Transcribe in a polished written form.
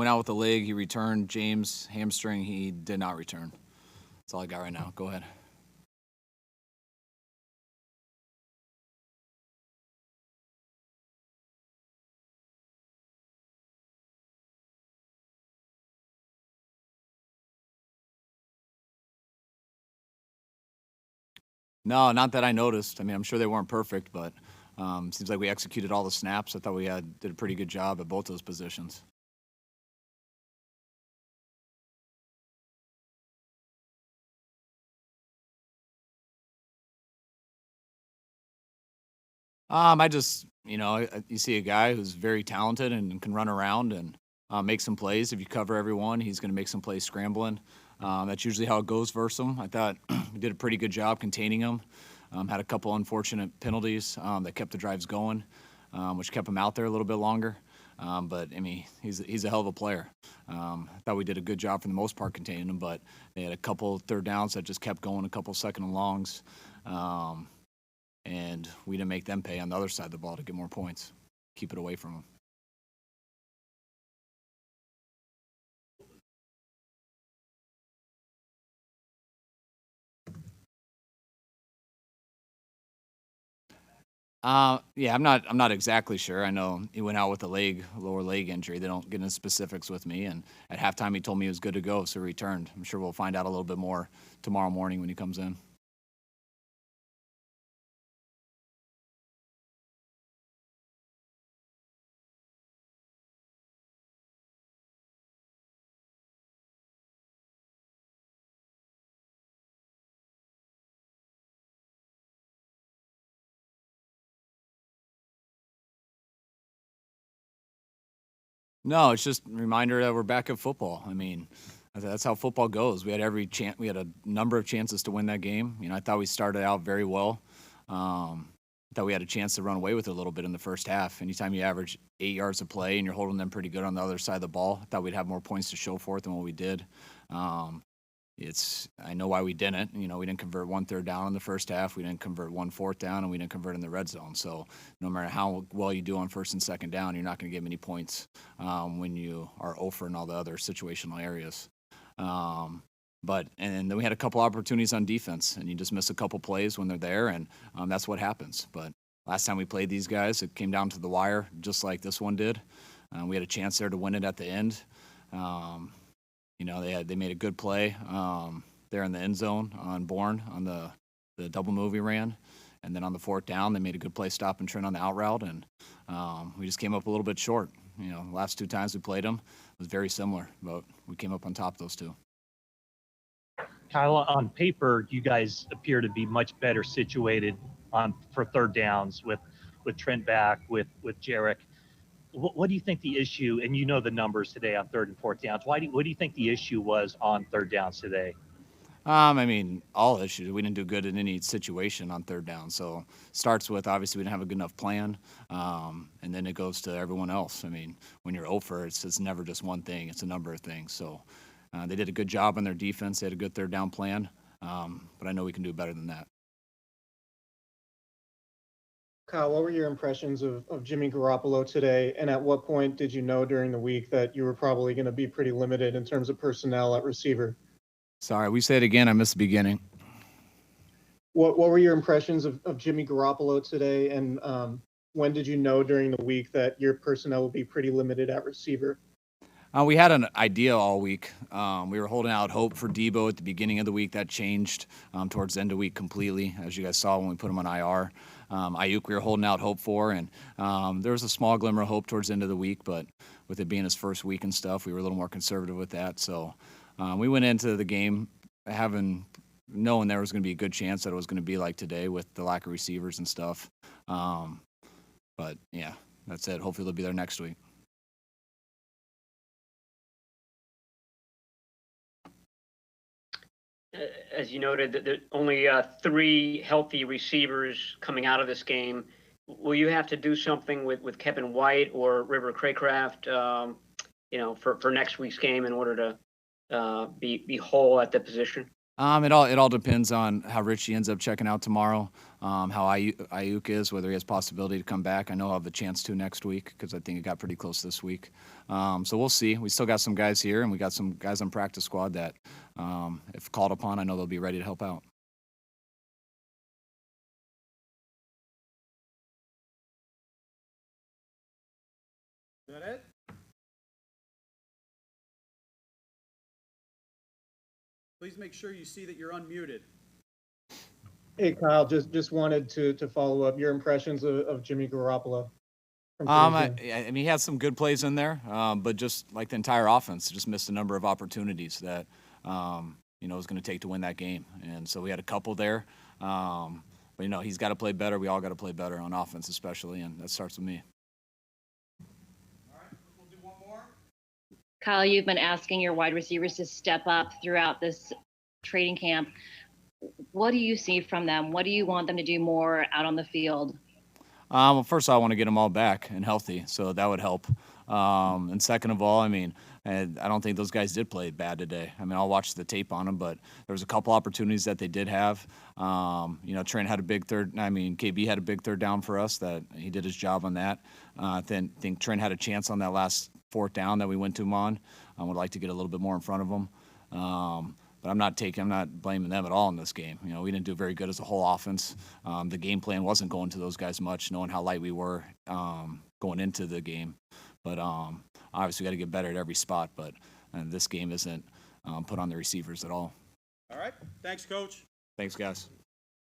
Went out with the leg. He returned. James, hamstring. He did not return. That's all I got right now. Go ahead. No, not that I noticed. I mean, I'm sure they weren't perfect, but seems like we executed all the snaps. I thought we did a pretty good job at both those positions. I just, you see a guy who's very talented and can run around and make some plays. If you cover everyone, he's going to make some plays scrambling. That's usually how it goes versus him. I thought we did a pretty good job containing him. Had a couple unfortunate penalties that kept the drives going, which kept him out there a little bit longer. But I mean, he's a hell of a player. I thought we did a good job for the most part containing him, but they had a couple third downs that just kept going, a couple second and longs. And we didn't make them pay on the other side of the ball to get more points, keep it away from them. Yeah, I'm not exactly sure. I know he went out with a lower leg injury. They don't get into specifics with me. And at halftime, he told me he was good to go, so he returned. I'm sure we'll find out a little bit more tomorrow morning when he comes in. No, it's just a reminder that we're back at football. I mean, that's how football goes. We had every chance. We had a number of chances to win that game. I thought we started out very well. I thought we had a chance to run away with it a little bit in the first half. Anytime you average 8 yards of play and you're holding them pretty good on the other side of the ball, I thought we'd have more points to show for it than what we did. I know why we didn't. We didn't convert 1 third down in the first half. We didn't convert 1 fourth down, and we didn't convert in the red zone. So no matter how well you do on first and second down, you're not going to get many points when you are over in all the other situational areas. And then we had a couple opportunities on defense, and you just miss a couple plays when they're there, and that's what happens. But last time we played these guys, it came down to the wire, just like this one did. We had a chance there to win it at the end. They made a good play there in the end zone on Bourne on the double move we ran. And then on the fourth down, they made a good play stop and trend on the out route. And we just came up a little bit short. The last 2 times we played them, it was very similar, but we came up on top of those 2. Kyle, on paper, you guys appear to be much better situated for third downs with Trent back, with Jarek. What do you think the issue, and the numbers today on third and fourth downs, what do you think the issue was on third downs today? I mean, all issues. We didn't do good in any situation on third down. So starts with, obviously, we didn't have a good enough plan, and then it goes to everyone else. I mean, when you're over, it's never just one thing. It's a number of things. So they did a good job on their defense. They had a good third down plan, but I know we can do better than that. Kyle, what were your impressions of Jimmy Garoppolo today? And at what point did you know during the week that you were probably going to be pretty limited in terms of personnel at receiver? Sorry, we say it again. I missed the beginning. What were your impressions of Jimmy Garoppolo today? And when did you know during the week that your personnel would be pretty limited at receiver? We had an idea all week. We were holding out hope for Debo at the beginning of the week. That changed towards the end of the week completely, as you guys saw when we put him on IR. Ayuk we were holding out hope for, and there was a small glimmer of hope towards the end of the week, but with it being his first week and stuff, we were a little more conservative with that. So we went into the game knowing there was going to be a good chance that it was going to be like today with the lack of receivers and stuff. But, yeah, that's it. Hopefully they'll be there next week. As you noted, there are only 3 healthy receivers coming out of this game. Will you have to do something with Kevin White or River Craycraft, for next week's game in order to be whole at the position? It all depends on how Richie ends up checking out tomorrow, how Ayuk is, whether he has possibility to come back. I know I'll have a chance to next week because I think it got pretty close this week. So we'll see. We still got some guys here, and we got some guys on practice squad that, if called upon, I know they'll be ready to help out. Is that it? Please make sure you see that you're unmuted. Hey, Kyle, just wanted to follow up your impressions of Jimmy Garoppolo. I mean, he had some good plays in there, but just like the entire offense, just missed a number of opportunities that, was going to take to win that game. And so we had a couple there. But, he's got to play better. We all got to play better on offense especially, and that starts with me. All right, we'll do one more. Kyle, you've been asking your wide receivers to step up throughout this training camp. What do you see from them? What do you want them to do more out on the field? Well, first I want to get them all back and healthy, so that would help. And second of all, I don't think those guys did play bad today. I'll watch the tape on them, but there was a couple opportunities that they did have. Trent had a big KB had a big third down for us that he did his job on that. I think Trent had a chance on that last fourth down that we went to him on. I would like to get a little bit more in front of him. But I'm not blaming them at all in this game. We didn't do very good as a whole offense. The game plan wasn't going to those guys much, knowing how light we were going into the game. But obviously we got to get better at every spot. But this game isn't put on the receivers at all. All right. Thanks, Coach. Thanks, guys.